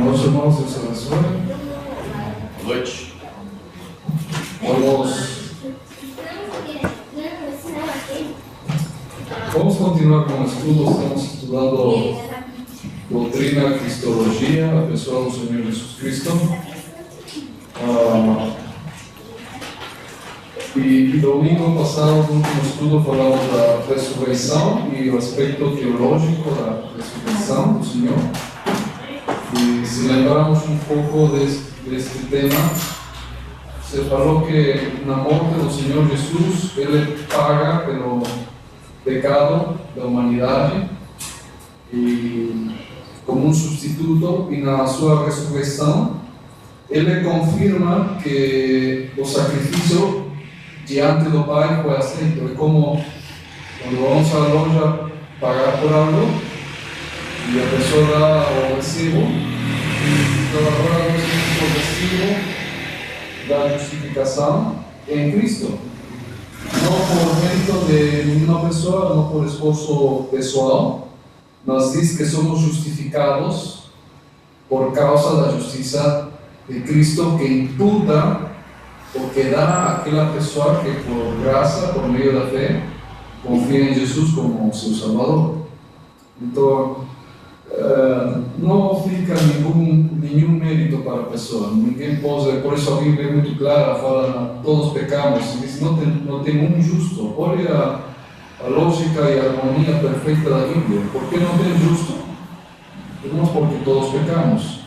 Amados hermanos, Dios se les bendiga. Noite. Vamos continuar con el estudo. Estamos estudiando doctrina, cristología, la persona del Señor Jesucristo. Y domingo pasado, en el último estudio, hablamos de la resurrección y el aspecto teológico de la resurrección del Señor. Y si lembramos un poco de este tema, se falou que na morte do Senhor Jesus, Ele paga pelo pecado da humanidade e como um substituto, e na sua ressurreição, Ele confirma que o sacrifício diante do Pai foi aceito. É como quando vamos à loja pagar por algo e a pessoa dá o recibo, e toda hora nós temos o recibo da justificação em Cristo, não por mérito de nenhuma pessoa, não por esforço pessoal, mas diz que somos justificados por causa da justiça de Cristo, que imputa o que dá àquela pessoa que por graça, por meio da fé, confia em Jesus como seu Salvador. Então, não fica nenhum mérito para a pessoa. Ninguém pode, por isso a Bíblia é muito clara, fala todos pecamos, diz não tem um justo. Olha a lógica e a harmonia perfeita da Bíblia. Por que não tem justo? Não, porque todos pecamos.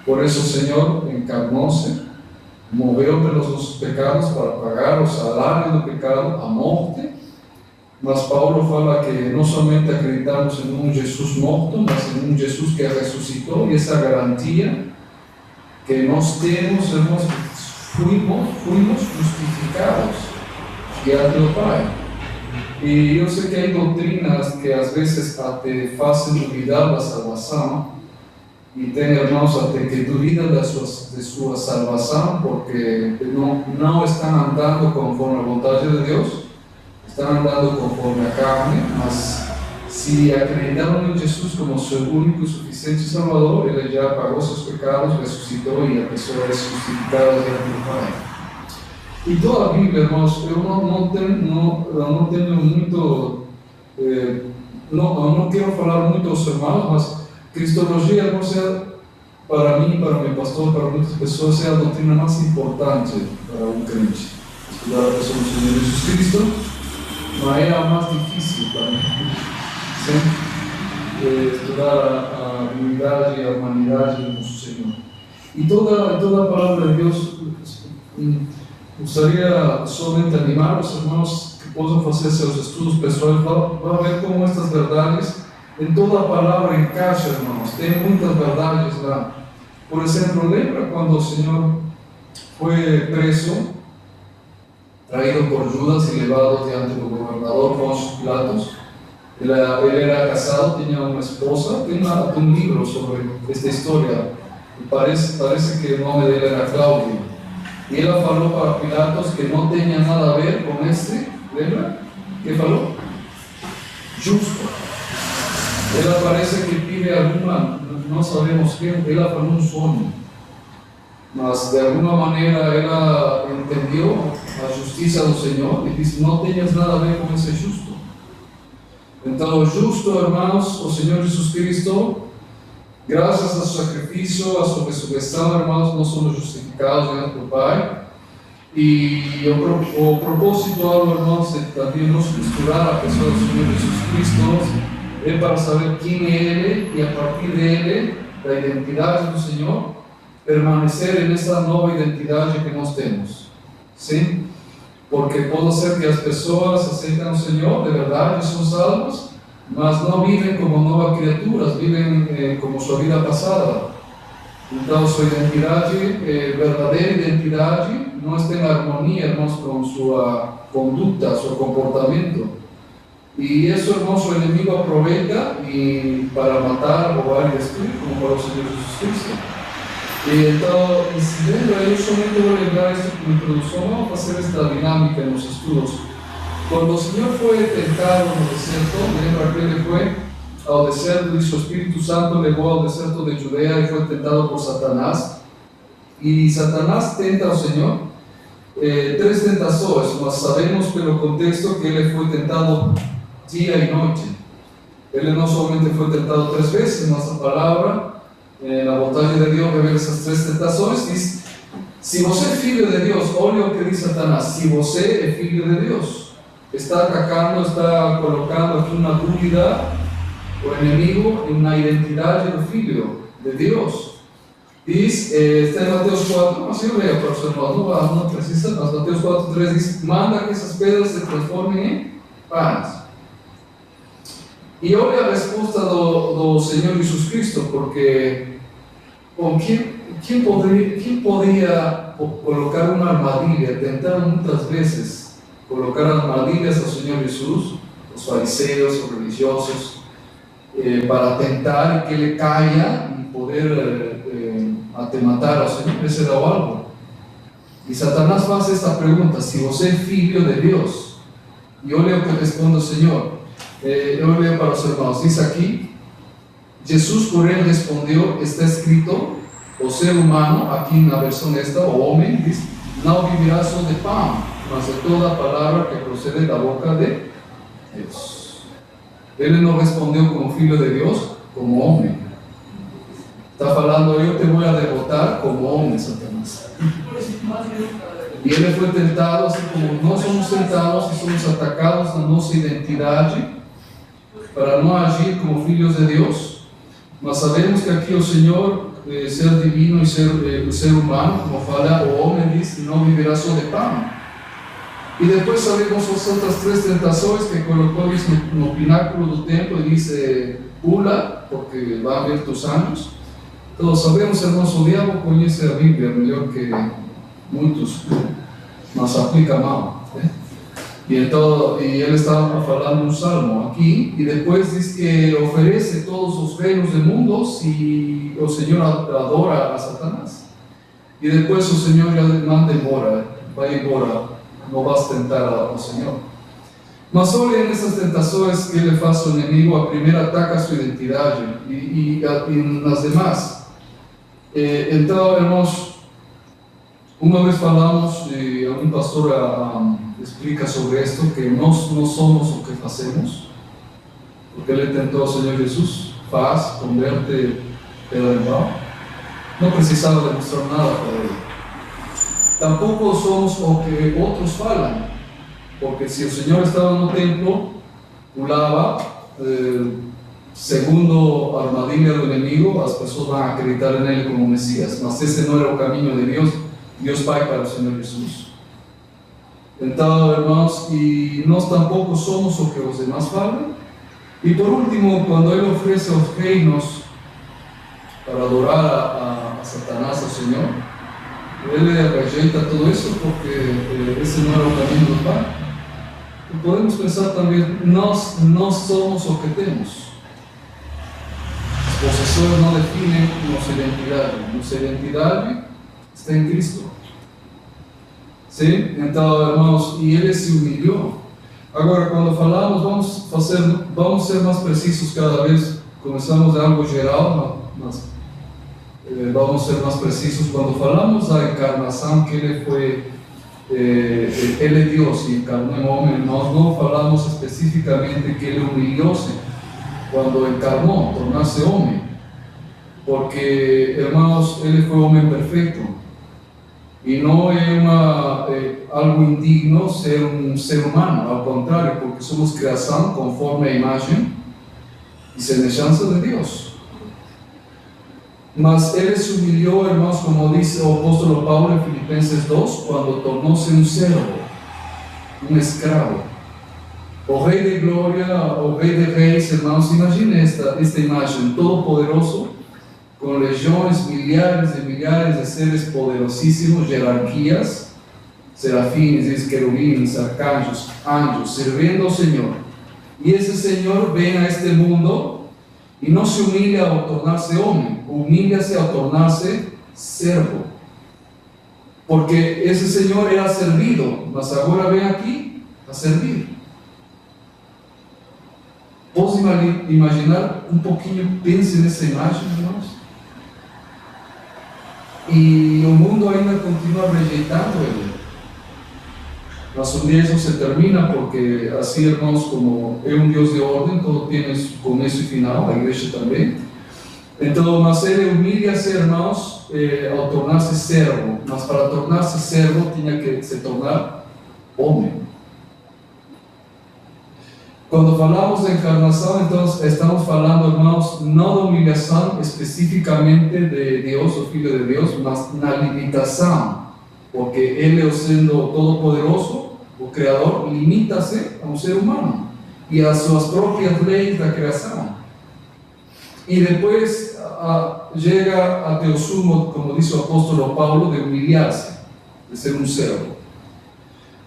Por isso o Senhor encarnou-se, morreu pelos nossos pecados para pagar o salário do pecado, a morte. Mas Paulo fala que não somente acreditamos em um Jesus morto, mas em um Jesus que ressuscitou, e essa garantia que nós temos, irmãos, fomos justificados diante do Pai. E eu sei que há doutrinas que às vezes até fazem duvidar da salvação, e tem irmãos até que duvidam de sua salvação, porque não estão andando conforme a vontade de Deus, estão andando conforme a carne, mas se acreditaram em Jesus como seu único e suficiente Salvador, Ele já pagou seus pecados, ressuscitou e a pessoa é justificada diante do Pai. E toda a Bíblia, irmãos, eu não tenho muito, não quero falar muito aos irmãos, mas cristologia, irmãos, para mim, para meu pastor, para muitas pessoas, é a doutrina mais importante para um crente. Estudar a pessoa do Senhor Jesus Cristo, mas é a mais difícil para mim. Estudar a divindade e a humanidade do nosso Senhor. E toda a palavra de Deus, gostaria somente de animar os irmãos que possam fazer seus estudos pessoais, vão ver como estas verdades, em toda a palavra encaixa, irmãos. Tem muitas verdades lá. Por exemplo, lembra quando o Senhor foi preso, traído por Judas e levado diante do governador Pôncio Pilatos? Ele era casado, tinha uma esposa, tem um livro sobre esta história, e parece que o nome dele era Cláudio. E ela falou para Pilatos que não tinha nada a ver com este, lembra? Que falou? Justo. Ela parece que pide alguma, não sabemos quem, ela falou um sonho. Mas de alguma maneira ela entendeu a justiça do Senhor e disse: não tenhas nada a ver com esse justo. Então, o justo, irmãos, o Senhor Jesus Cristo, graças ao sacrifício, à sua ressurreição, irmãos, nós somos justificados diante do Pai. E o propósito, irmãos, é também nos misturar a pessoa do Senhor Jesus Cristo, é para saber quem é Ele e a partir dele, da identidade do Senhor, permanecer nessa nova identidade que nós temos. Sim? Porque pode ser que as pessoas aceitem o Senhor, de verdade, são salvas, mas não vivem como novas criaturas, vivem como sua vida passada. Então, sua identidade, verdadeira identidade, não está em harmonia, irmãos, com sua conduta, seu comportamento. E isso, irmãos, o inimigo aproveita para matar, roubar e destruir, como para o Senhor Jesus Cristo. E então, se lembra, eu somente vou lembrar isso como introdução, vamos fazer esta dinâmica nos estudos. Quando o Senhor foi tentado no deserto, lembra que ele foi ao deserto, dice, o Espíritu Santo levou ao deserto de Judea e foi tentado por Satanás. E Satanás tenta ao Senhor três tentações, mas sabemos pelo contexto que ele foi tentado dia e noite. Ele não somente foi tentado 3 vezes, mas a palavra, na vontade de Deus, revela essas 3 tentações. Diz: se você é filho de Deus, olha o que diz Satanás, se você é filho de Deus, está atacando, está colocando aqui uma dúvida, o inimigo, na identidade do filho de Deus. Diz, está em Mateus 4, mas eu leio para o seu irmão, não precisa, mas Mateus 4:3 diz: manda que essas pedras se transformem em pães. E olha a resposta do Senhor Jesus Cristo, porque quem poderia colocar uma armadilha? Tentaram muitas vezes colocar armadilhas ao Senhor Jesus, os fariseus, os religiosos, para tentar que ele caia e poder até matar ao Senhor. Esse era o alvo. E Satanás faz esta pergunta: se você é filho de Deus? E olha o que responde o Senhor. Eu leio para os irmãos, diz aqui: Jesus, porém, respondeu, está escrito, o ser humano, aqui na versão esta, o homem, diz, não viverá só de pão, mas de toda a palavra que procede da boca de Deus. Ele não respondeu como filho de Deus, como homem. Está falando: eu te vou a derrotar como homem, Satanás. E ele foi tentado, assim como nós somos tentados e somos atacados na nossa identidade, para não agir como filhos de Deus. Mas sabemos que aqui o Senhor, ser divino e ser humano, como fala, o homem diz, não viverá só de pão. E depois sabemos as outras 3 tentações que colocou isso no pináculo do templo e disse: pula, porque vai haver tus anos. Todos sabemos, irmãos, o diabo conhece a Bíblia melhor que muitos, mas aplica mal. E ele estava falando um salmo aqui, e depois diz que oferece todos os reinos do mundo e o Senhor adora a Satanás. E depois o Senhor já manda embora, vai embora, não vas tentar ao Senhor. Mas olhem essas tentações que ele faz ao inimigo. A primeira ataca a sua identidade e nas demais. Então, irmãos, uma vez falamos, e algum pastor explica sobre isto, que nós não somos o que fazemos, porque ele tentou ao Senhor Jesus, faz, converte pela irmão, não precisava demonstrar nada para ele. Tampouco somos o que outros falam, porque se o Senhor estava no templo, pulava, segundo a armadilha do inimigo, as pessoas vão acreditar nele como Messias, mas esse não era o caminho de Deus. Deus vai para o Senhor Jesus. Então, irmãos, e nós tampouco somos o que os demais falam. E por último, quando ele oferece os reinos para adorar a Satanás, ao Senhor, ele rejeita tudo isso porque esse não era o caminho do Pai. E podemos pensar também: nós não somos o que temos. As possessões não definem nossa identidade. Nossa identidade está em Cristo. Sim? Então, irmãos, e ele se humilhou. Agora, quando falamos, vamos ser mais precisos cada vez. Começamos de algo geral, mas vamos ser mais precisos. Quando falamos da encarnação, que ele foi, ele é Deus e encarnou em homem, nós não falamos especificamente que ele humilhou-se quando encarnou, tornou-se homem. Porque, irmãos, ele foi homem perfeito. E não é algo indigno ser um ser humano, ao contrário, porque somos criação conforme a imagem e semelhança de Deus. Mas ele se humilhou, irmãos, como diz o apóstolo Paulo em Filipenses 2, quando tornou-se um servo, um escravo. O Rei de Glória, o Rei de Reis, irmãos, imagine esta imagem: todo-poderoso, com legiões, milhares e milhares de seres poderosíssimos, jerarquias, serafins, querubins, arcanjos, anjos, servindo ao Senhor. E esse Senhor vem a este mundo e não se humilha ao tornar-se homem, humilha-se ao tornar-se servo. Porque esse Senhor era servido, mas agora vem aqui a servir. ¿Puedes imaginar un poquillo, pense nessa imagem, irmãos? E o mundo ainda continua rejeitando ele. Mas un día eso se termina, porque así, hermanos, como es un Dios de orden, todo tiene su comienzo y final, la iglesia también. Entonces, mas ele humilha-se, hermanos, ao tornar-se servo. Mas para tornar-se servo, tinha que se tornar homem. Cuando falamos de encarnación, entonces estamos hablando, hermanos, no de humillación específicamente de Dios o Hijo de Dios, mas na limitación, porque Él, siendo todopoderoso, o Creador, limita-se a un ser humano y a sus propias leyes de creación. Y después llega a o sumo, como dice el apóstol Pablo, de humillarse, de ser un servo.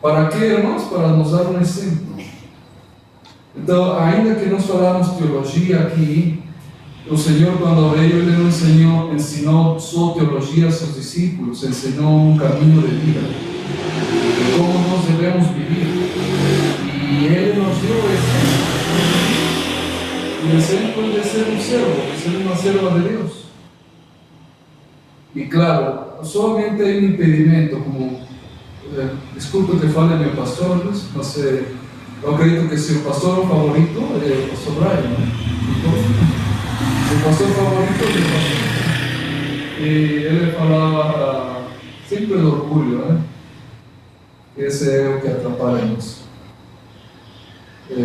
¿Para qué, hermanos? Para nos dar un ejemplo. Então, ainda que nós falamos teologia aqui, o Senhor, quando veio, Ele não ensinou só teologia a seus discípulos, ensinou um caminho de vida, de como nós devemos viver. E Ele nos deu o exemplo de ser um servo, de ser uma serva de Deus. E claro, somente hay um impedimento, como, desculpe que fale meu pastor, mas eu acredito que seu pastor favorito é o pastor Brian, ¿no? Seu pastor favorito é o pastor. E ele falava sempre do orgulho, né? Esse é o que atrapalha-nos.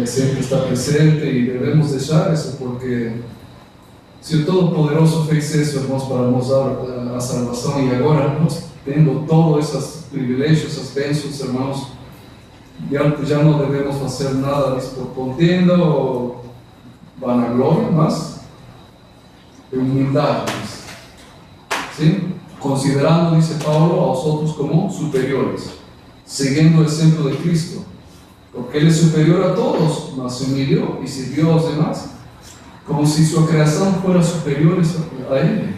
Sempre está presente e devemos deixar isso, porque se o Todo-Poderoso fez isso, irmãos, para nos dar a salvação, e agora nós tendo todos esses privilégios, essas bênçãos, irmãos, já não devemos fazer nada disso por contenda ou vanagloria, mas de humildade, ¿sí? Considerando, dice Paulo, a vosotros como superiores, siguiendo el exemplo de Cristo, porque Él es superior a todos, mas se humilló y sirvió a los demás, como si su creación fuera superior a Él.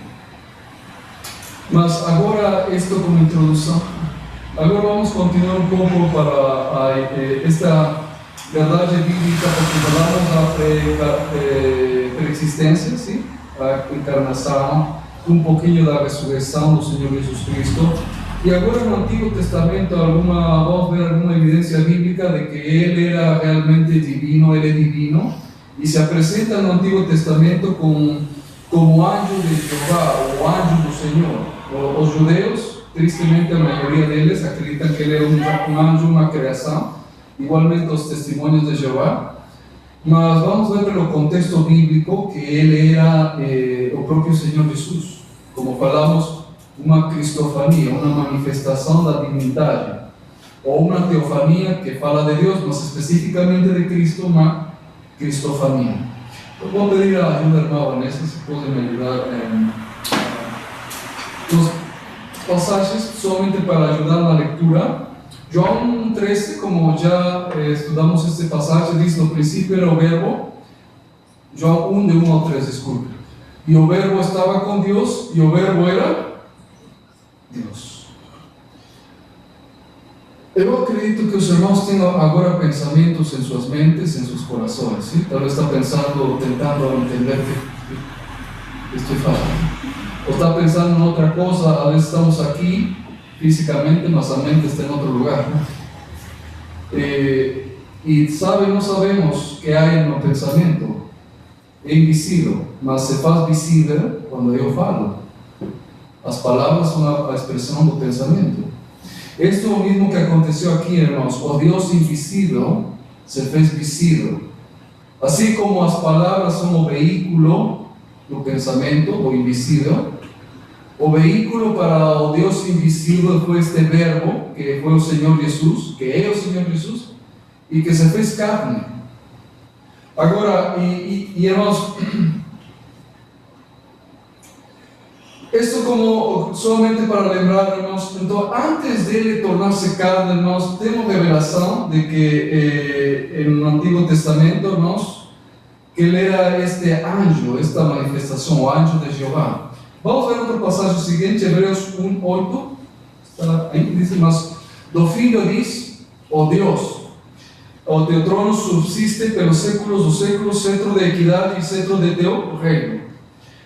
Mas agora, esto como introducción. Agora vamos continuar um pouco para esta verdade bíblica, porque falamos da pré-existência, sim? A encarnação, um pouquinho da ressurreição do Senhor Jesus Cristo. E agora no Antigo Testamento vamos ver alguma evidência bíblica de que Ele era realmente divino, Ele é divino, e se apresenta no Antigo Testamento como anjo de Jeová, o anjo do Senhor. Os judeus, tristemente a maioria deles acreditam que ele é um anjo, uma criação, igualmente os testemunhos de Jeová, mas vamos ver pelo contexto bíblico que ele era o próprio Senhor Jesus, como falamos, uma cristofania, uma manifestação da divindade, ou uma teofania que fala de Deus, mas especificamente de Cristo, uma cristofania. Eu vou pedir a ajuda da irmã Vanessa, se pode me ajudar pasajes solamente para ayudar en la lectura. João 13, como ya estudiamos este pasaje, dice: no principio era el verbo. João 1, de 1 al 3, disculpe. Y el verbo estaba con Dios, y el verbo era Dios. Eu acredito que os irmãos tenham agora pensamentos em suas mentes, em seus corações, ¿sí? Tal vez está pensando, tentando entender que estou falando. O está pensando en otra cosa, a veces estamos aquí físicamente, mas la mente está en otro lugar, ¿no? Y no sabemos qué hay en el pensamiento, es invisible, mas se faz visible cuando yo falo. Las palabras son la expresión del pensamiento. Esto es lo mismo que aconteció aquí, hermanos. O Dios invisible se fez visible. Así como las palabras son el vehículo do pensamento, o invisível. O veículo para o Deus invisível foi este verbo, que foi o Senhor Jesus, que é o Senhor Jesus, e que se fez carne. Agora, irmãos, esto como solamente para lembrar, irmãos, então, antes dele tornar-se carne, irmãos, temos revelação de que no Antigo Testamento, irmãos, que ele era este anjo, esta manifestação, o anjo de Jeová. Vamos ver outro passagem seguinte, Hebreus 1:8. Está aí, diz: mas do Filho diz, o Deus. O teu trono subsiste pelos séculos dos séculos, cetro de equidade e cetro de teu reino.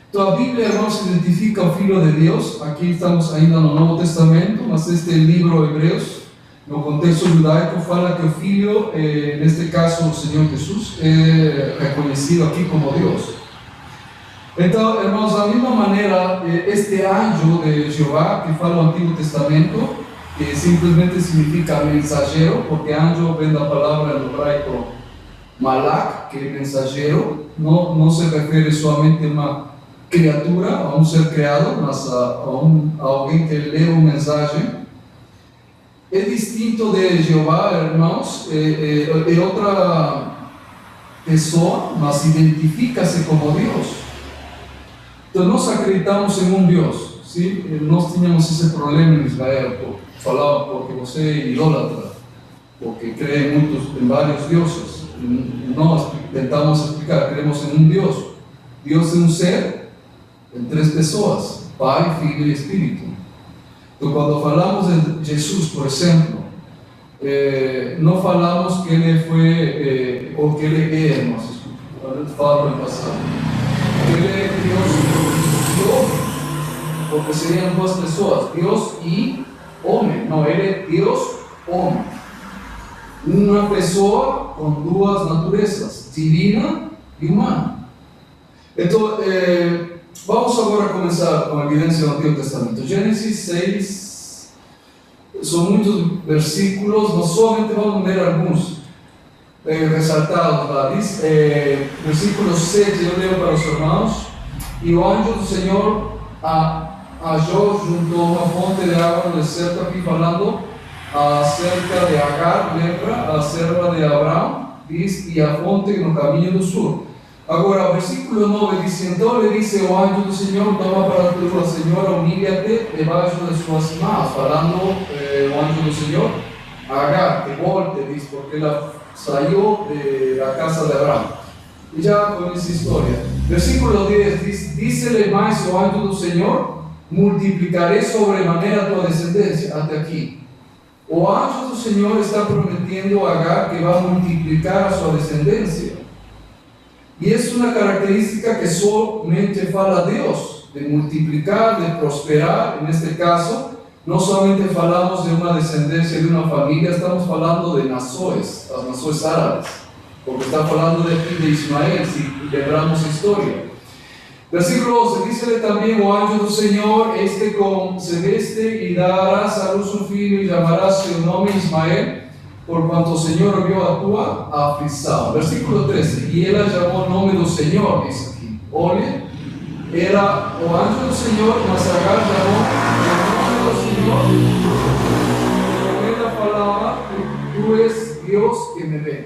Então a Bíblia, irmãos, identifica o Filho de Deus. Aqui estamos ainda no Novo Testamento, mas este livro Hebreus, no contexto judaico, fala que o Filho, neste caso o Senhor Jesus, é reconhecido aqui como Deus. Então, irmãos, da mesma maneira, este anjo de Jeová, que fala no Antigo Testamento, que simplesmente significa mensageiro, porque anjo vem da palavra no hebraico malak, que é mensageiro, não se refere somente a uma criatura, a um ser criado, mas a alguém que lê uma mensagem. É distinto de Jeová, irmãos, é outra pessoa, mas identifica-se como Deus. Então nós acreditamos em um Deus, sim? Nós tínhamos esse problema em Israel, falavam porque você é idólatra, porque crê em vários deuses. Nós tentamos explicar, cremos em um Deus. Deus é um ser em três pessoas, Pai, Filho e Espírito. Então quando falamos de Jesus, por exemplo, não falamos que ele foi, ou que ele é, irmãos, falo no passado. Ele é Deus, porque seriam duas pessoas, Deus e homem. Não, ele é Deus, homem. Uma pessoa com duas naturezas, divina e humana. Então, vamos agora começar com a evidência do Antigo Testamento. Gênesis 6, são muitos versículos, nós somente vamos ler alguns ressaltados lá. Diz, versículo 7, eu leio para os irmãos: e o anjo do Senhor achou junto a uma fonte de água no deserto, aqui falando acerca de Agar, lembra, a serva de Abraão, diz, e a fonte no caminho do sul. Agora, o versículo 9 diz: então lhe disse o anjo do Senhor, toma para tua senhora, humilha-te debaixo de suas mãos, falando o anjo do Senhor, Agar, que volte, diz, porque ela saiu da casa de Abraão. E já conhece a história. Versículo 10 diz: disse-lhe mais o anjo do Senhor, multiplicarei sobremaneira a tua descendência. Até aqui. O anjo do Senhor está prometendo a Agar que vai multiplicar a sua descendência. E é uma característica que somente fala Deus, de multiplicar, de prosperar. Neste caso, não somente falamos de uma descendência de uma família, estamos falando de nações, as nações árabes, porque está falando aqui de Ismael, se lembramos a história. Versículo 11, diz-lhe também o anjo do Senhor, este concebeste e darás a luz um filho e chamarás seu nome Ismael, por quanto o Senhor ouviu a tua aflição. Versículo 13, e ela chamou o nome do Senhor, diz aqui. Olha, era o anjo do Senhor, mas Agar chamou o nome do Senhor, e ela falava, tu és Deus que me vê.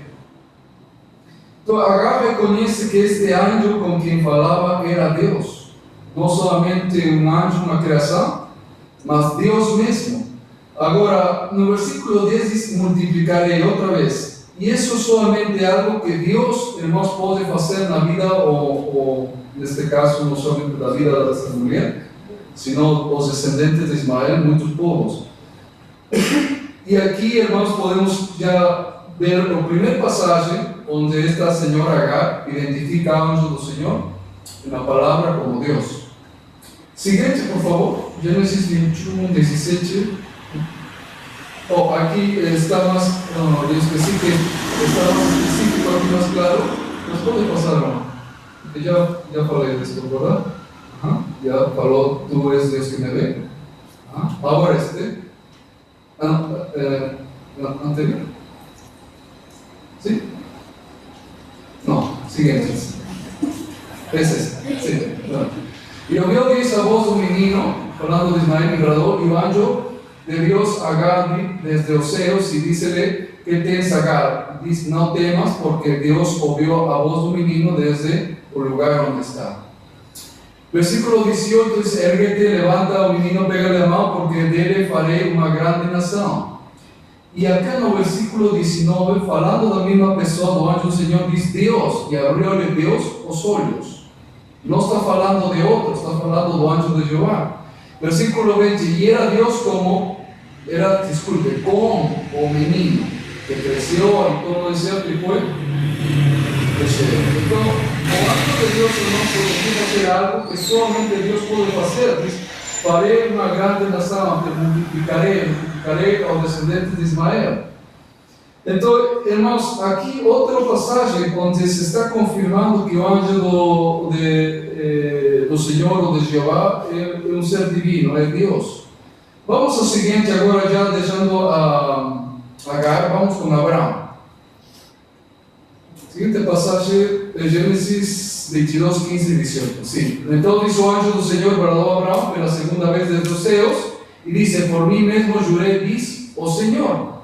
Então Agar reconhece que este anjo com quem falava era Deus, não somente um anjo, uma criação, mas Deus mesmo. Agora, no versículo 10 diz: multiplicarei outra vez. E isso somente é algo que Deus, irmãos, pode fazer na vida, ou neste caso, não somente da vida dessa mulher, senão os descendentes de Ismael, muitos povos. E aqui, irmãos, podemos já ver a primeira passagem onde esta senhora Agar identifica o anjo do Senhor na palavra como Deus. Seguinte, por favor, Gênesis 21, 17. Oh, aqui está mais, não, eu esqueci que está mais específico, aqui mais claro. Mas pode passar, irmão. Já falei disso, verdade? Já falou, tu és Deus que me vê. Agora este. Anterior? Sim? Não, seguinte. Esse. Sim. E ouviu Deus a voz do menino, falando de Ismael, migrador, e o anjo de Deus Agar desde os céus, e disse-lhe: que tens, Agar? Diz: não temas, porque Deus ouviu a voz do menino desde o lugar onde está. Versículo 18 diz: ergue-te, levanta o menino, pega-lhe a mão, porque dele farei uma grande nação. E aqui no versículo 19, falando da mesma pessoa do anjo do Senhor, diz Deus, e abriu-lhe Deus os olhos. Não está falando de outro, está falando do anjo de Jeová. Versículo 20, e era Deus com o menino. que creció y todo desierto y fue creciendo. Entonces, como de Dios, hermanos, podemos hacer algo que solamente Dios puede hacer. Dice, faré una grande nación, te multiplicaré a los descendientes de Ismael. Entonces, hermanos, aquí otro pasaje donde se está confirmando que el ángel del Señor o de Jehová es un ser divino, es Dios. Vamos al siguiente, ahora ya dejando a Agar, vamos con Abraham. Siguiente pasaje es Génesis 22, 15 y 18. Sí. Entonces hizo ángel del Señor, bradó a Abraham por la segunda vez desde los cielos y dice: por mí mismo juré, dis, oh Señor.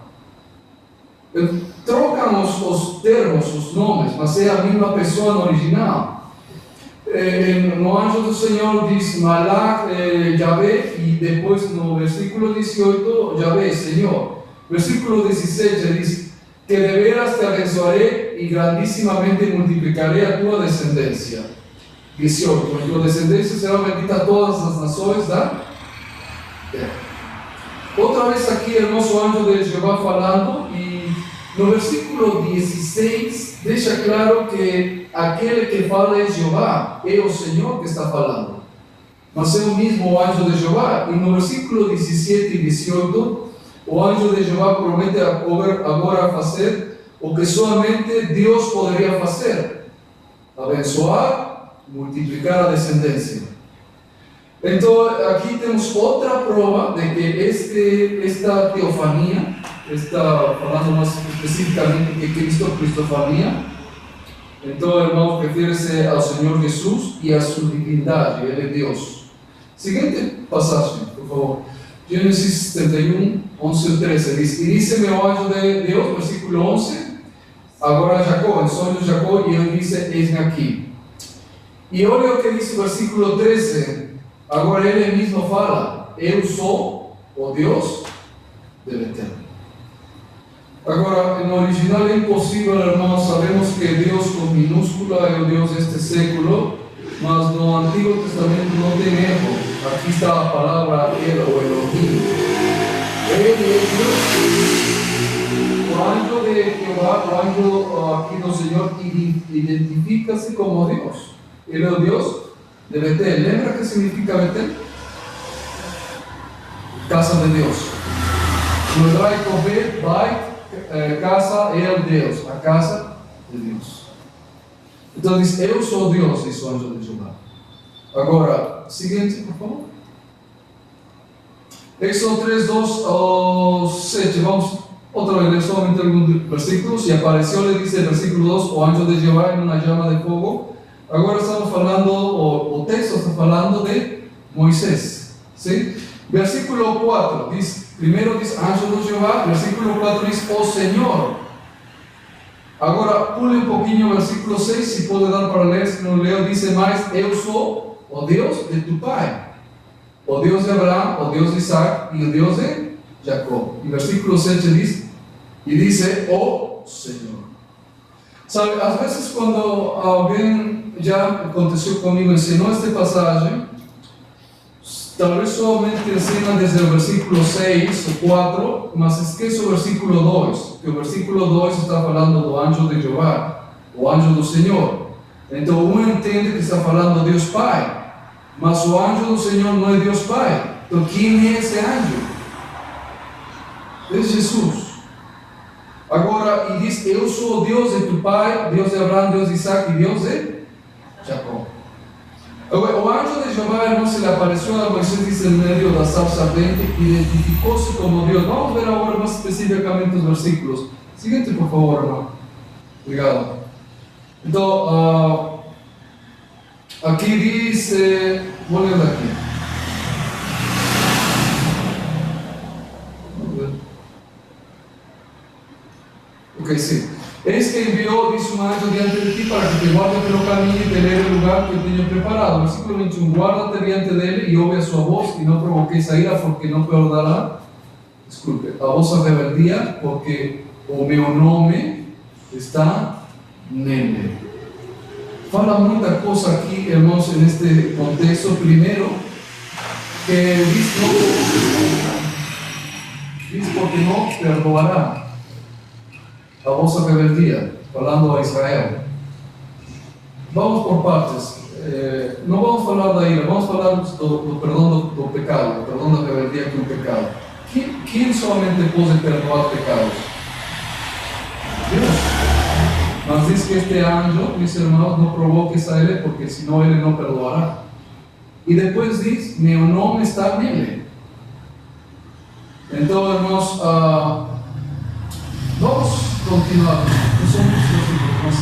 Trocan los termos, los nombres, mas es la misma persona original. No ángel del Señor dice Malach, Yahvé, y después no versículo 18, Yahvé, Señor. Versículo 16 dice que de veras te abençoaré y grandísimamente multiplicaré a tu descendencia. 18, en tu descendencia será bendita a todas las naciones, ¿da? Otra vez aquí el hermoso ángel de Jehová falando, y no versículo 16 deja claro que aquel que fala es Jehová, es el Señor que está falando. Mas es el mismo ángel de Jehová. Y no versículo 17 y 18, o ángel de Jehová promete agora hacer o que solamente Dios podría hacer: abençoar, multiplicar a descendencia. Entonces, aquí tenemos otra prueba de que esta teofanía, está hablando más específicamente que Cristofanía. Entonces, hermanos, refiere al Señor Jesús y a su divinidad, y Él es Dios. Siguiente pasaje, por favor. Génesis 31, 11 y 13. Dice: y díceme, oh ángel de Dios, versículo 11, agora Jacob, en sueño Jacob, y él dice: esme aquí. Y oye lo que dice versículo 13, agora él mismo fala: eu sou o Dios del Eterno. Ahora, en original es imposible, hermanos, sabemos que Dios con minúscula es el Dios de este século, mas no Antiguo Testamento no tiene eco. Aquí está la palabra El o Elohim. Él es Dios. O ángel de Jehová, o ángel aquí del Señor, identifícase como Dios. Él es Dios de Betel. ¿Lembra qué significa Betel? Casa de Dios. No hebraico Bet, Bait, casa es Dios, la casa de Dios. Entonces, eu sou Dios, dice el ángel de Jehová. Ahora, siguiente, por favor. Éxodo 3, 2 o 7. Vamos otra vez, solamente algunos versículos. Y apareció, le dice el versículo 2, o ángel de Jehová en una llama de fuego. Ahora estamos hablando, o texto está hablando de Moisés. ¿Sí? Versículo 4 dice: primero dice ángel de Jehová, versículo 4 dice: oh Señor. Agora pule un poquinho versículo 6, si puede dar para leer, si no leo, dice más: eu sou o Dios de tu pai, o Dios de Abraham, o Dios de Isaac y el Dios de Jacob. Y versículo 7 dice, y dice: oh Señor. ¿Sabe? A veces cuando alguien ya aconteció conmigo, enseñó este pasaje, tal vez solamente enseña desde el versículo 6 o 4, mas esquece el versículo 2, que el versículo 2 está hablando del ángel de Jehová, o ángel del Señor. Entonces uno entiende que está hablando de Dios Pai, mas el ángel del Señor no es Dios Pai. Entonces, ¿quién es ese ángel? Es Jesús. Agora, y dice: eu sou o Dios de tu pai, Dios de Abraham, Dios de Isaac y Dios de Jacob. O ángel de Jehová, hermano, se le apareció a Moisés, dice, en medio de la zarza ardente, identificóse como Dios. Vamos a ver ahora más específicamente los versículos. Siguiente, por favor, hermano. Obrigado. Entonces, aquí dice, voy a leer aquí. Ok, sí. Es que envió, dice, un ángel diante de ti para que te guarde pelo camino y te leve el lugar que tengo preparado. Versículo 21. Guárdate diante de él y oye a su voz y no provoquéis a ira, porque no perderá, disculpe, a vossa rebeldía, porque o meu nome está nele. Fala muita cosa aquí, hermanos, en este contexto. Primero, que dice porque no perdoará. a vossa rebeldía, falando a Israel. Vamos por partes. Não vamos falar da ira, vamos falar do perdão do pecado, do perdão da rebeldía que é um pecado. Quem somente pode perdoar pecados? Deus. Mas diz que este anjo, mis hermanos, não provoques a ele, porque senão ele não perdoará. E depois diz, meu nome está nele. Então, irmãos, vamos continuar. Não são muitos versículos, mas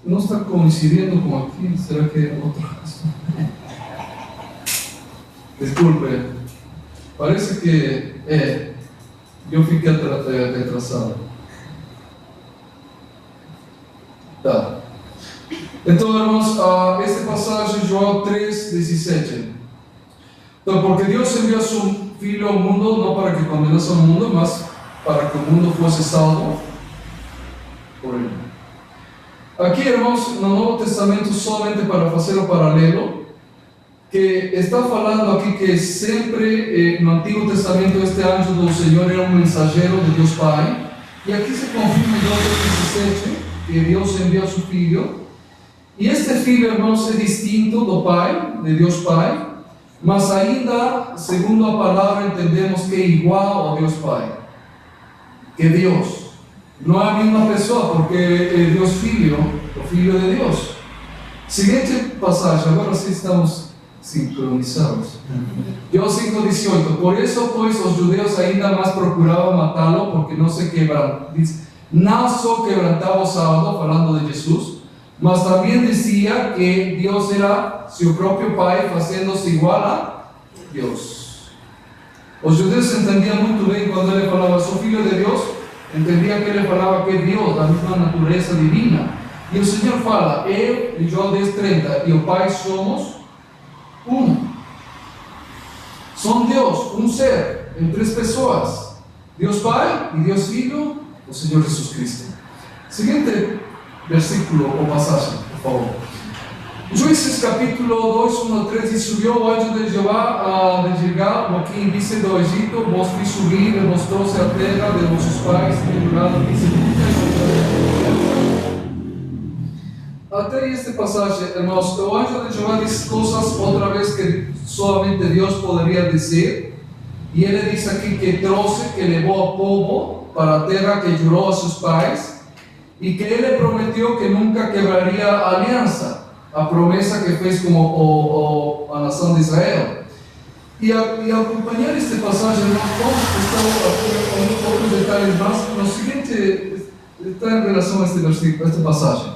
não está coincidindo com aqui. Será que é outro caso? Desculpe, parece que eu fiquei retrasado. Tá. Então, irmãos, este passagem, João 3:17. Então, porque Deus enviou a su Filho ao mundo, não para que condenasse ao mundo, mas para que o mundo fosse salvo por ele. Aqui, irmãos, no Novo Testamento, somente para fazer o paralelo, que está falando aqui que sempre no Antigo Testamento este anjo do Senhor era um mensageiro de Deus Pai, e aqui se confirma em João 3:17 que Deus enviou a su Filho, e este Filho, irmãos, é distinto do Pai, de Deus Pai, mas ainda, segundo a palavra, entendemos que é igual ao Deus Pai, que Deus. Não é a mesma pessoa, porque é Deus Filho, o Filho de Deus. Seguinte passagem, agora sim estamos sincronizados. João 5:18. Por isso, pois, os judeus ainda mais procuravam matá-lo, porque não se quebrantavam. Não só quebrantava o sábado, falando de Jesus, mas também dizia que Deus era seu próprio Pai, fazendo-se igual a Deus. Os judeus entendiam muito bem quando ele falava, sou filho de Deus, entendiam que ele falava que é Deus, da mesma natureza divina. E o Senhor fala, eu, em João 10:30, e o Pai somos um. São Deus, um ser, em três pessoas. Deus Pai e Deus Filho, o Senhor Jesus Cristo. Seguinte versículo ou passagem, por favor. Juízes capítulo 2, 1 a 3, e subiu o anjo de Jeová de Gilgal, o que disse do Egito, vos fiz subir e vos trouxe a terra de vossos pais, e jurado disse. Até esta passagem, irmãos, o anjo de Jeová diz coisas outra vez que somente Deus poderia dizer, e ele diz aqui que trouxe, que levou ao povo para a terra que jurou a seus pais, e que ele prometeu que nunca quebraria a aliança, a promessa que fez com a nação de Israel. E acompanhar esta passagem, nós vamos estar com outros detalhes mais. No seguinte, está em relação a este versículo, a esta passagem.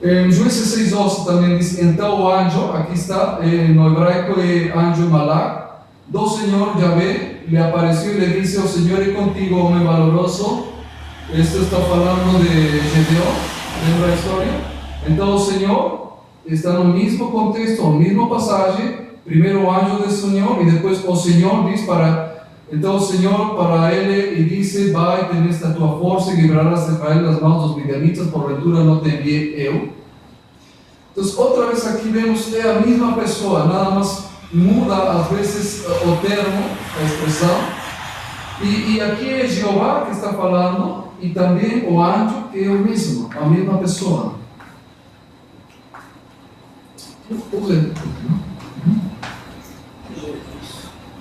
Em Juízes 6:12 também diz, então o anjo, aqui está, no hebraico é anjo malak, do Senhor Yahvé, lhe apareceu e lhe disse, o Senhor é contigo, homem valoroso. Esto está falando de Gedeón, lembra a história? Então o Senhor está no mesmo contexto, no mesmo passagem, primeiro o anjo do Senhor e depois o Senhor diz para, então o Senhor para ele e disse, vai, ten esta tua força e livrarás de Israel das mãos dos midianitas, porventura não te enviei eu. Então outra vez aqui vemos, é a mesma pessoa, nada mais muda às vezes o termo, a expressão, e aqui é Jeová que está falando, e também o anjo que é o mesmo, a mesma pessoa.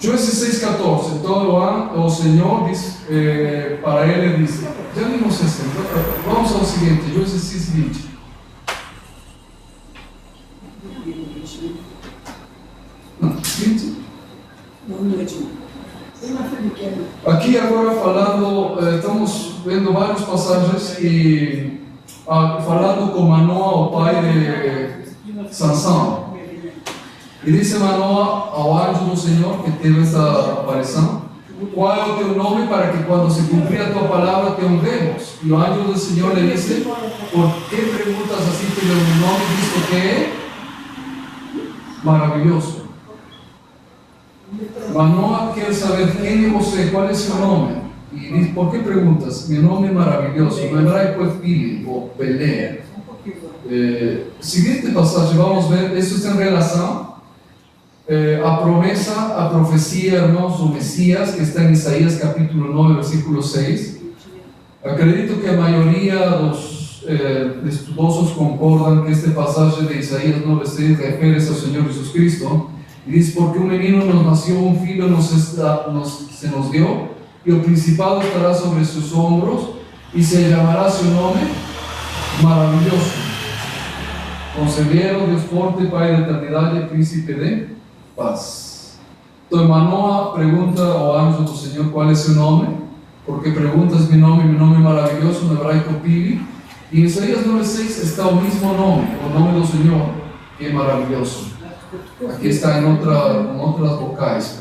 Juízes 6:14. Então o Senhor diz para ele, diz, já vimos isso, vamos ao seguinte, Juízes 6:20. Não, 20? Aqui agora falando, estamos vendo várias passagens e falando com Manoa, o pai de Sansão. E disse Manoa ao anjo do Senhor que teve essa aparição, qual é o teu nome para que quando se cumprir a tua palavra te honremos? E o anjo do Senhor lhe disse, por que perguntas assim pelo meu nome, visto que é maravilhoso? Manoa quer saber quem é você, qual é seu nome. E diz, por que perguntas? Meu nome é maravilhoso. No hebraico é filho, ou Pelé. Seguinte passagem, vamos ver, isso está em relação a promessa, a profecia, irmãos, do Messias, que está em Isaías capítulo 9, versículo 6. Acredito que a maioria dos estudiosos concordam que este pasaje de Isaías 9:6 refere-se ao Senhor Jesus Cristo e diz: porque um menino nos nasceu, um filho se nos deu, e o principado estará sobre seus ombros, e se llamará seu nome Maravilhoso, Conselheiro, Deus forte, Pai de eternidade, Príncipe de paz. Então Manoah pergunta ao anjo do Senhor qual é seu nome. Porque perguntas mi nome maravilhoso, no hebraico Pili, e em Isaías 9:6 está o mesmo nome, o nome do Senhor, que é maravilhoso. Aqui está em outras vocais,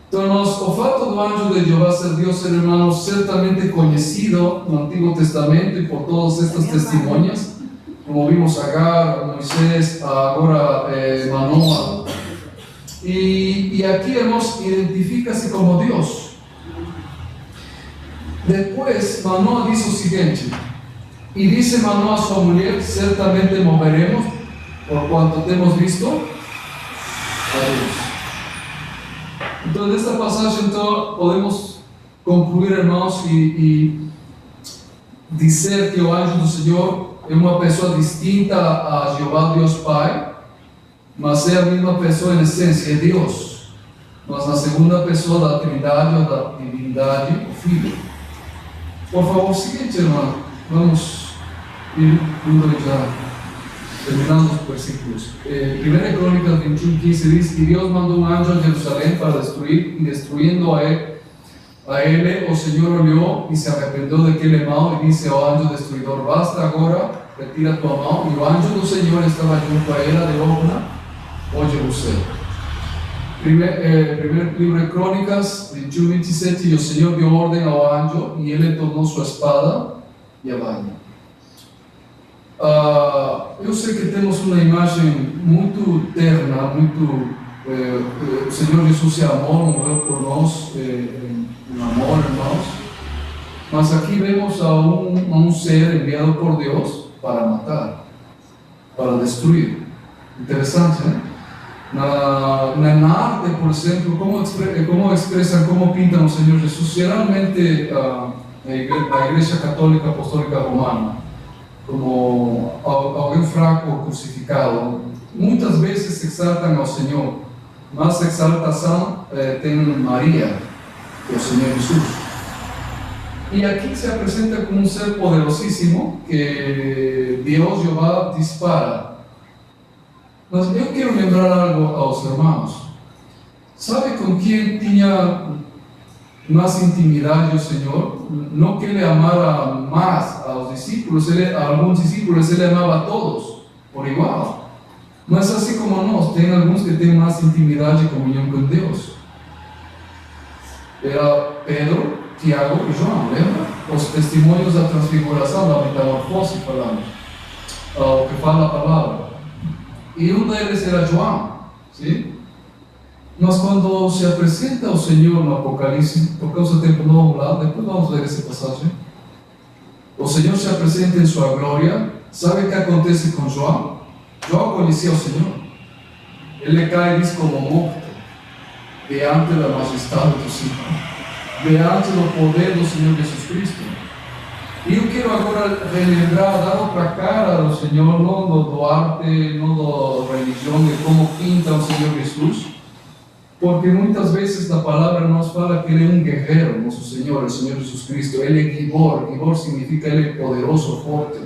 Então, o fato do anjo de Jeová ser Deus, hermanos, certamente conhecido no Antigo Testamento e por todas estas testemunhas, como vimos Agar, Moisés, agora Manoah, e aqui, hermanos, identifica-se como Deus. Depois, Manoah diz o seguinte, e disse Manoah a sua mulher: certamente morreremos, por quanto temos visto a Deus. Então, nesta passagem, podemos concluir, irmãos, e dizer que o anjo do Senhor é uma pessoa distinta a Jeová, Deus Pai, mas é a mesma pessoa em essência, é Deus, mas na segunda pessoa da Trindade ou da Divindade, o Filho. Por favor, seguinte, irmão, vamos ir já terminando os versículos. 1 Crônicas 21:15 diz: e Deus mandou um anjo a Jerusalém para destruir, e destruindo a ele, o Senhor olhou e se arrependeu daquele mal, e disse ao anjo destruidor: basta agora, retira tua mão. E o anjo do Senhor estava junto a ela de Orna, o Jebusel. Primeiro livro de Crônicas 21:27, e o Senhor deu ordem ao anjo, e ele tornou sua espada e a vaina. Eu sei que temos uma imagem muito terna, o Senhor Jesus é amor, morreu por nós, em amor, irmãos, mas aqui vemos a um ser enviado por Deus para matar, para destruir. Interessante, né? Na arte, por exemplo, como expressam, como pintam o Senhor Jesus, geralmente a Igreja Católica Apostólica Romana, como alguém fraco crucificado, muitas vezes exaltam ao Senhor, mas a exaltação tem Maria, que é o Senhor Jesus. E aqui se apresenta como um ser poderosíssimo que Deus Jeová dispara. Mas eu quero lembrar algo aos irmãos. Sabe com quem tinha mais intimidade o Senhor? Não que ele amara mais aos discípulos, a alguns discípulos ele amava a todos por igual. Mas assim como nós, tem alguns que têm mais intimidade e comunhão com Deus. Era Pedro, Tiago e João, lembra? Os testemunhos da transfiguração, da metamorfose, falamos, o que fala a palavra. E um deles era João, sim? Mas quando se apresenta o Senhor no Apocalipse, por causa do tempo não vamos lá, depois vamos ler essa passagem. O Senhor se apresenta em sua glória. Sabe o que acontece com João? João conhecia o Senhor. Ele cai e diz como morto, diante da majestade do Senhor, diante do poder do Senhor Jesus Cristo. E eu quero agora relembrar, dar outra cara do Senhor, não do arte, não da religião, de como pinta o Senhor Jesus, porque muitas vezes na palavra nos fala que Ele é um guerreiro, nosso Senhor, o Senhor Jesus Cristo. Ele é Gibor. Gibor significa Ele é poderoso, forte.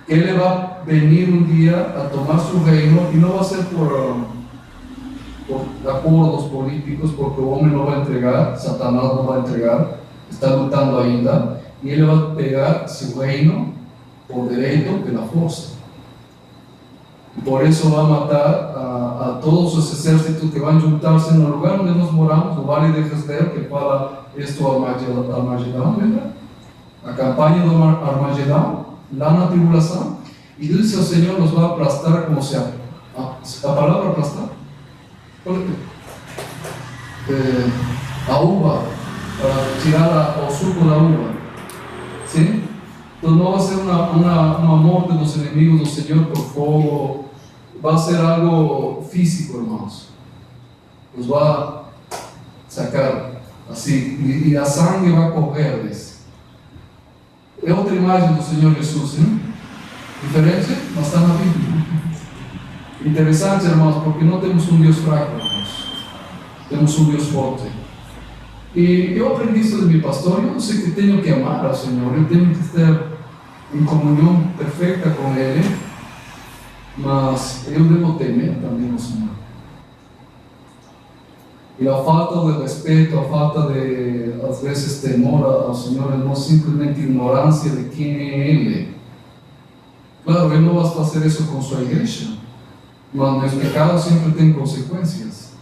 Ele vai venir um dia a tomar seu reino, e não vai ser por acordos políticos, porque o homem não vai entregar, Satanás não vai entregar, está lutando ainda. E ele vai pegar seu reino por direito, pela força. E por isso vai matar a todos os exércitos que vão juntar-se no lugar onde nós moramos, no Vale de Jezreel, que fala isto Armagedão, lembra? A campanha do Armagedão, lá na tribulação. E disse o Senhor nos vai aplastar como se a palavra aplastar? A uva, para tirar o suco da uva. Sim? Então não vai ser uma morte dos inimigos do Senhor por fogo, vai ser algo físico, irmãos. Os vai sacar assim, e a sangue vai correr. é outra imagem do Senhor Jesus, hein? Diferente, mas está na Bíblia. Interessante, irmãos, porque não temos um Deus fraco, irmãos. Temos um Deus forte. E eu aprendi isso de meu pastor. Eu não sei que tenho que amar ao Senhor, eu tenho que estar em comunhão perfeita com Ele, mas eu devo temer também ao Senhor. E a falta de respeito, a falta de, às vezes, temor ao Senhor é não simplesmente ignorância de quem é Ele. Claro, Ele não vai fazer isso com sua igreja, mas meus pecados sempre têm consequências.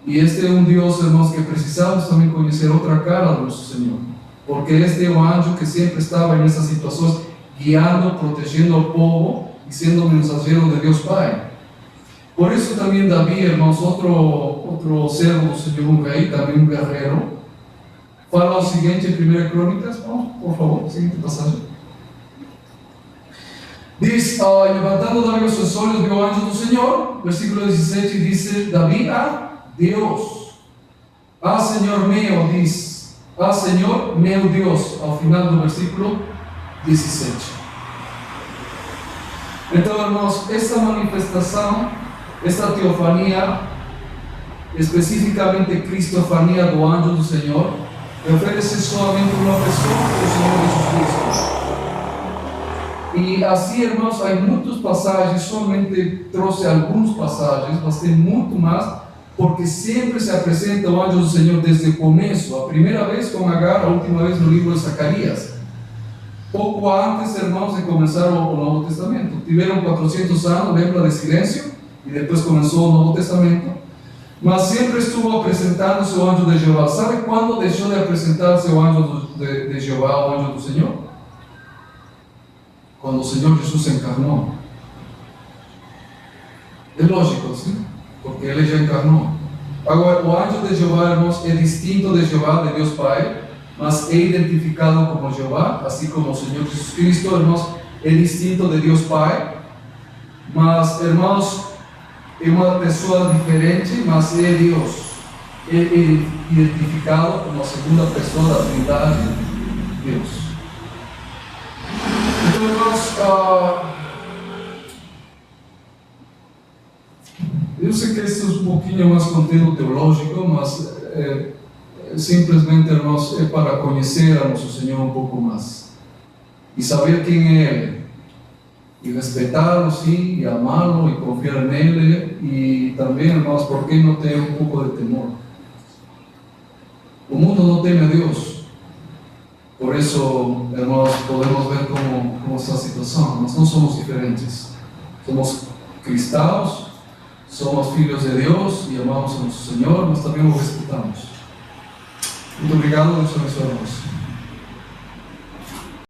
E este é um Deus, irmãos, que precisamos também conhecer outra cara do nosso Senhor. Porque este é o anjo que sempre estava nessas situações, guiando, protegendo o povo e sendo o mensageiro de Deus Pai. Por isso também Davi, irmãos, outro servo do Senhor, um rei, também um guerreiro, fala o seguinte em 1 Crônicas, por favor, seguinte passagem. Diz, levantando Davi os seus olhos, viu o anjo do Senhor, versículo 17, diz Davi a Deus. Ah, Senhor meu, diz, ah, Senhor meu Deus, ao final do versículo 17. Então, irmãos, esta manifestação, esta teofania, especificamente cristofania do anjo do Senhor, refere-se somente a uma pessoa, o Senhor Jesus Cristo. E assim, irmãos, há muitas passagens, somente trouxe algumas passagens, mas tem muito mais, porque sempre se apresenta o anjo do Senhor desde o começo, a primeira vez com Agar, a última vez no livro de Zacarias. Pouco antes, irmãos, de começar o Novo Testamento. Tiveram 400 anos, lembra, de silêncio, e depois começou o Novo Testamento. Mas sempre estuvo apresentando-se o anjo de Jeová. Sabe quando deixou de apresentar-se o anjo de Jeová, o anjo do Senhor? Quando o Senhor Jesus se encarnou. É lógico, sim? Porque Ele já encarnou. Agora, o anjo de Jeová, irmãos, é distinto de Jeová, de Deus Pai, mas é identificado como Jeová, assim como o Senhor Jesus Cristo, irmãos, é distinto de Deus Pai, mas, irmãos, é uma pessoa diferente, mas é Deus. É identificado como a segunda pessoa da Trindade, Deus. Então, irmãos, eu sei que este é um pouquinho mais conteúdo teológico, mas simplesmente, irmãos, é para conhecer a nosso Senhor um pouco mais e saber quem é Ele, e respeitá-lo, sim, e amá-lo, e confiar nele, e também, irmãos, por que não ter um pouco de temor? O mundo não teme a Deus, por isso, irmãos, podemos ver como está a situação. Nós não somos diferentes, somos cristãos, somos filhos de Deus e amamos a nosso Senhor, mas também o respeitamos. Muito obrigado, Deus abençoe a nós.